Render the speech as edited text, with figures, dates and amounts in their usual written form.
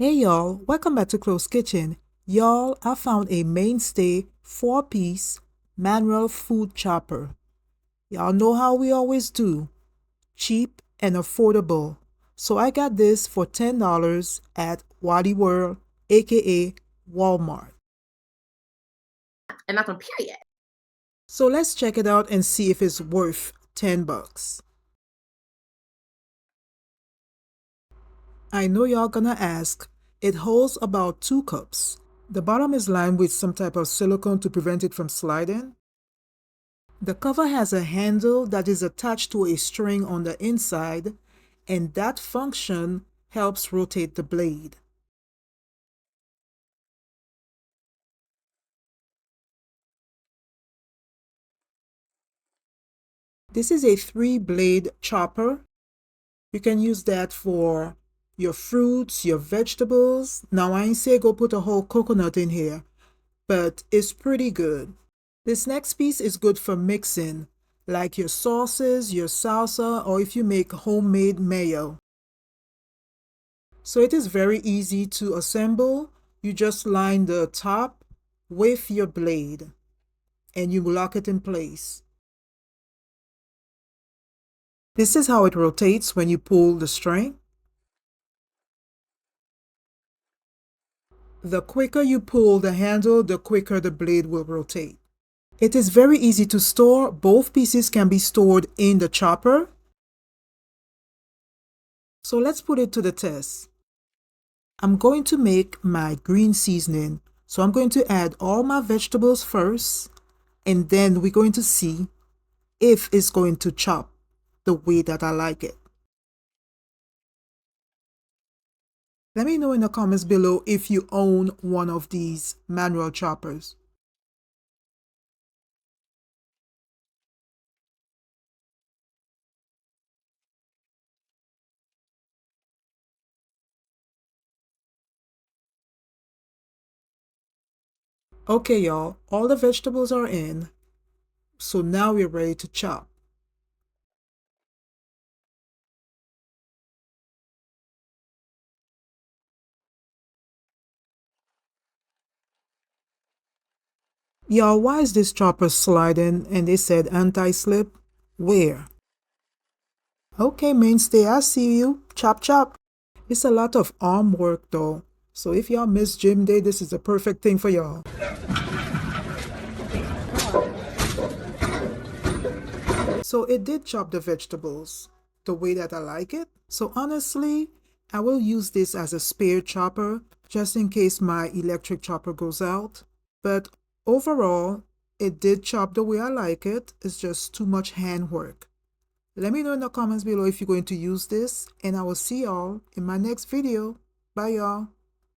Hey y'all, welcome back to ClosKitchen. Y'all, I found a Mainstay 4-piece manual food chopper. Y'all know how we always do. Cheap and affordable. So I got this for $10 at Wadi World, aka Walmart. And that's on period. So let's check it out and see if it's worth 10 bucks. I know y'all gonna ask, it holds about 2 cups. The bottom is lined with some type of silicone to prevent it from sliding. The cover has a handle that is attached to a string on the inside, and that function helps rotate the blade. This is a 3-blade chopper. You can use that for your fruits, your vegetables. Now, I ain't say go put a whole coconut in here, but it's pretty good. This next piece is good for mixing, like your sauces, your salsa, or if you make homemade mayo. So it is very easy to assemble. You just line the top with your blade and you lock it in place. This is how it rotates when you pull the string. The quicker you pull the handle, the quicker the blade will rotate. It is very easy to store. Both pieces can be stored in the chopper. So let's put it to the test. I'm going to make my green seasoning. So I'm going to add all my vegetables first, and then we're going to see if it's going to chop the way that I like it. Let me know in the comments below if you own one of these manual choppers. Okay, y'all, all the vegetables are in. So now we're ready to chop. Y'all, why is this chopper sliding and they said anti-slip? Where? Okay, Mainstay, I see you. Chop, chop. It's a lot of arm work though. So if y'all miss gym day, this is the perfect thing for y'all. So it did chop the vegetables the way that I like it. So honestly, I will use this as a spare chopper just in case my electric chopper goes out. But overall, it did chop the way I like it. It's just too much hand work. Let me know in the comments below if you're going to use this, and I will see y'all in my next video. Bye y'all.